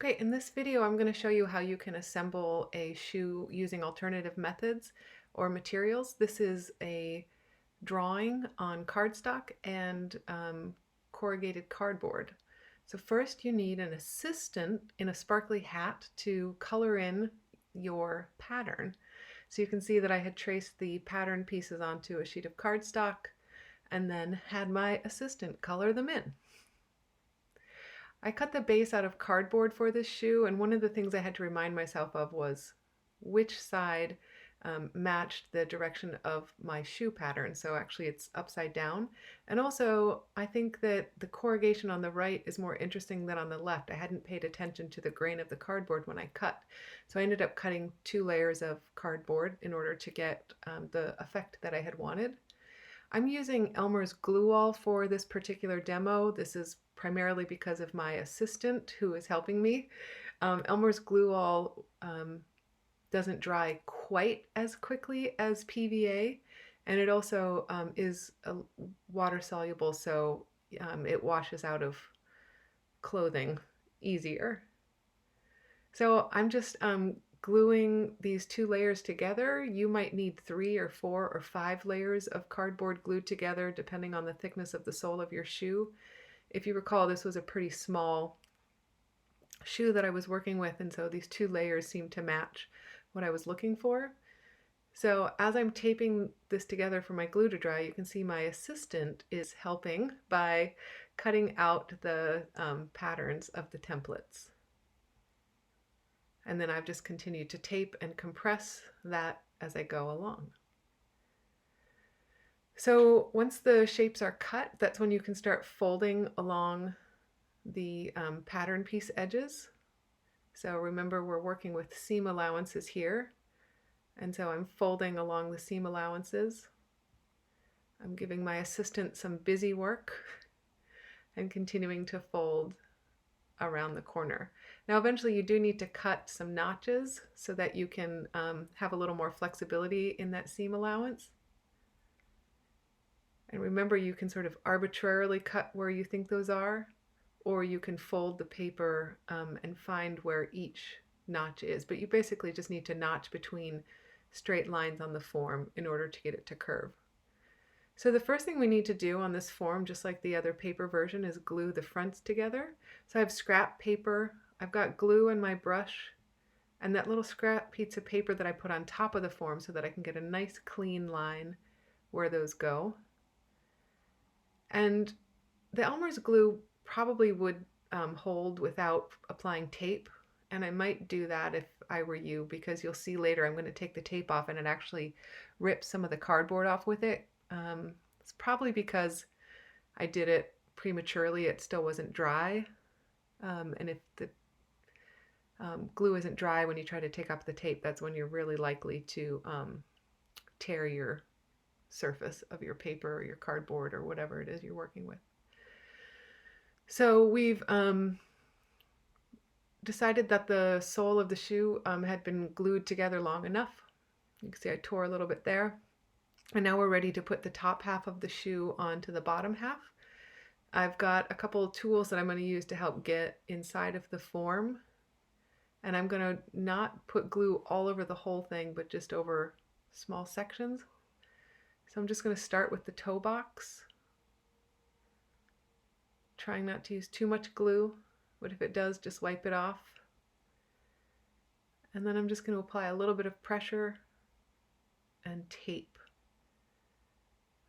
Okay, in this video I'm going to show you how you can assemble a shoe using alternative methods or materials. This is a drawing on cardstock and corrugated cardboard. So first you need an assistant in a sparkly hat to color in your pattern. So you can see that I had traced the pattern pieces onto a sheet of cardstock and then had my assistant color them in. I cut the base out of cardboard for this shoe, and one of the things I had to remind myself of was which side matched the direction of my shoe pattern. So actually it's upside down. And also I think that the corrugation on the right is more interesting than on the left. I hadn't paid attention to the grain of the cardboard when I cut. So I ended up cutting 2 layers of cardboard in order to get the effect that I had wanted. I'm using Elmer's glue wall for this particular demo. This is primarily because of my assistant who is helping me. Elmer's glue wall doesn't dry quite as quickly as PVA, and it also is water soluble, so it washes out of clothing easier. So I'm just gluing these 2 layers together. You might need 3 or 4 or 5 layers of cardboard glued together depending on the thickness of the sole of your shoe. If you recall, this was a pretty small shoe that I was working with, and so these 2 layers seemed to match what I was looking for. So as I'm taping this together for my glue to dry, you can see my assistant is helping by cutting out the patterns of the templates. And then I've just continued to tape and compress that as I go along. So once the shapes are cut, that's when you can start folding along the pattern piece edges. So remember, we're working with seam allowances here. And so I'm folding along the seam allowances. I'm giving my assistant some busy work and continuing to fold around the corner. Now eventually you do need to cut some notches so that you can have a little more flexibility in that seam allowance. And remember, you can sort of arbitrarily cut where you think those are, or you can fold the paper and find where each notch is. But you basically just need to notch between straight lines on the form in order to get it to curve. So the first thing we need to do on this form, just like the other paper version, is glue the fronts together. So I have scrap paper, I've got glue and my brush, and that little scrap piece of paper that I put on top of the form so that I can get a nice clean line where those go. And the Elmer's glue probably would hold without applying tape, and I might do that if I were you, because you'll see later I'm going to take the tape off and it actually rips some of the cardboard off with it. It's probably because I did it prematurely, it still wasn't dry, and if the glue isn't dry when you try to take off the tape, that's when you're really likely to tear your surface of your paper or your cardboard or whatever it is you're working with. So we've decided that the sole of the shoe had been glued together long enough. You can see I tore a little bit there. And now we're ready to put the top half of the shoe onto the bottom half. I've got a couple of tools that I'm going to use to help get inside of the form. And I'm going to not put glue all over the whole thing, but just over small sections. So I'm just going to start with the toe box, trying not to use too much glue, but if it does, just wipe it off. And then I'm just going to apply a little bit of pressure and tape.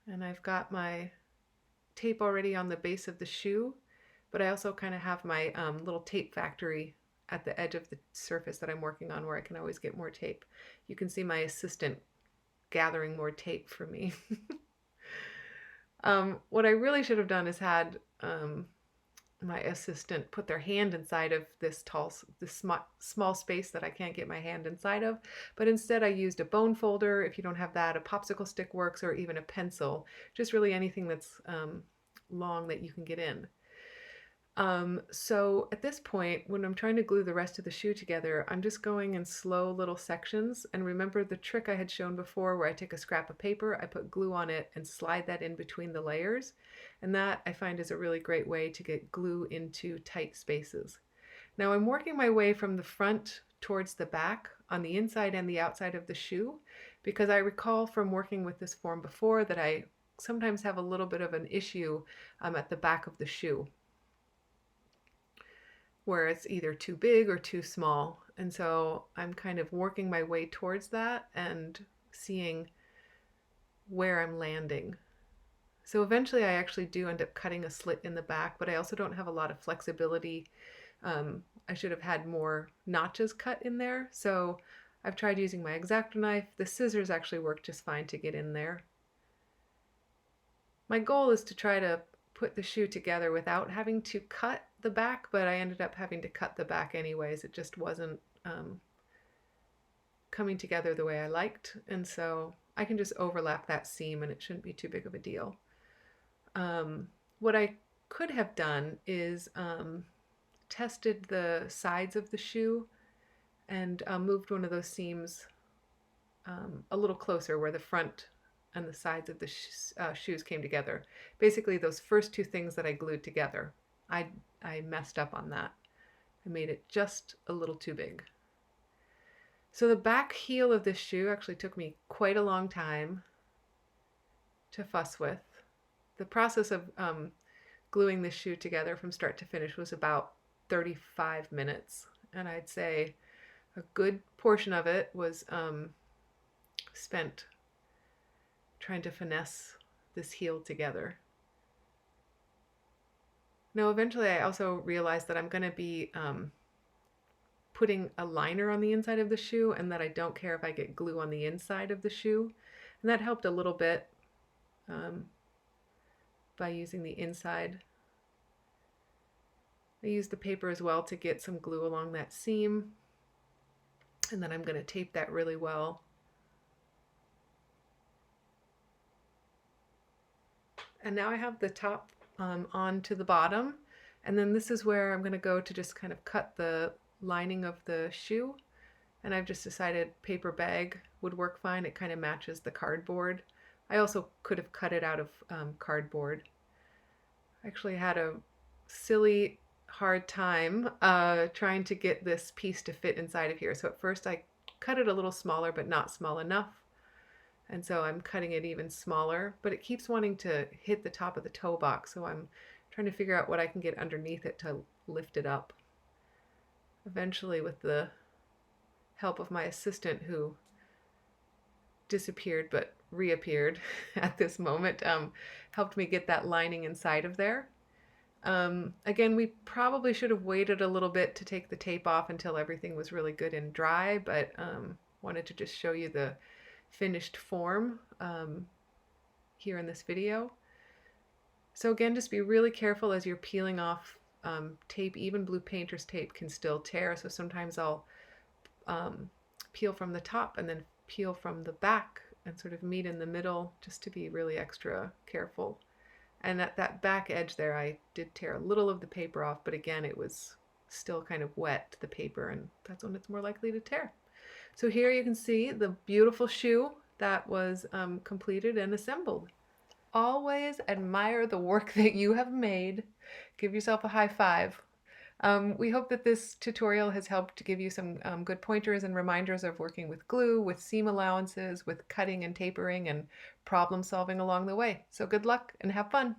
And I've got my tape already on the base of the shoe, but I also kind of have my little tape factory at the edge of the surface that I'm working on where I can always get more tape. You can see my assistant gathering more tape for me. What I really should have done is had my assistant put their hand inside of this small space that I can't get my hand inside of, but instead I used a bone folder. If you don't have that, a popsicle stick works, or even a pencil, just really anything that's long that you can get in. So at this point, when I'm trying to glue the rest of the shoe together, I'm just going in slow little sections. And remember the trick I had shown before where I take a scrap of paper, I put glue on it and slide that in between the layers. And that I find is a really great way to get glue into tight spaces. Now I'm working my way from the front towards the back on the inside and the outside of the shoe, because I recall from working with this form before that I sometimes have a little bit of an issue at the back of the shoe where it's either too big or too small. And so I'm kind of working my way towards that and seeing where I'm landing. So eventually I actually do end up cutting a slit in the back, but I also don't have a lot of flexibility. I should have had more notches cut in there. So I've tried using my X-Acto knife. The scissors actually work just fine to get in there. My goal is to try to put the shoe together without having to cut the back, but I ended up having to cut the back anyways. It just wasn't coming together the way I liked, and so I can just overlap that seam and it shouldn't be too big of a deal. What I could have done is tested the sides of the shoe and moved one of those seams a little closer where the front and the sides of the shoes came together. Basically, those first two things that I glued together, I messed up on that. I made it just a little too big. So the back heel of this shoe actually took me quite a long time to fuss with. The process of gluing this shoe together from start to finish was about 35 minutes. And I'd say a good portion of it was spent trying to finesse this heel together. Now, eventually I also realized that I'm going to be putting a liner on the inside of the shoe, and that I don't care if I get glue on the inside of the shoe. And that helped a little bit by using the inside. I used the paper as well to get some glue along that seam, and then I'm going to tape that really well. And now I have the top on to the bottom, and then this is where I'm going to go to just kind of cut the lining of the shoe. And I've just decided paper bag would work fine. It kind of matches the cardboard. I also could have cut it out of cardboard. I actually had a silly hard time trying to get this piece to fit inside of here. So at first I cut it a little smaller, but not small enough. And so I'm cutting it even smaller, but it keeps wanting to hit the top of the toe box. So I'm trying to figure out what I can get underneath it to lift it up. Eventually, with the help of my assistant, who disappeared but reappeared at this moment, helped me get that lining inside of there. Again, we probably should have waited a little bit to take the tape off until everything was really good and dry, but wanted to just show you the finished form here in this video. So again, just be really careful as you're peeling off tape. Even blue painter's tape can still tear, so sometimes I'll peel from the top and then peel from the back and sort of meet in the middle, just to be really extra careful. And at that back edge there, I did tear a little of the paper off, but again, it was still kind of wet, the paper, and that's when it's more likely to tear. So here you can see the beautiful shoe that was completed and assembled. Always admire the work that you have made. Give yourself a high five. We hope that this tutorial has helped to give you some good pointers and reminders of working with glue, with seam allowances, with cutting and tapering, and problem solving along the way. So good luck and have fun.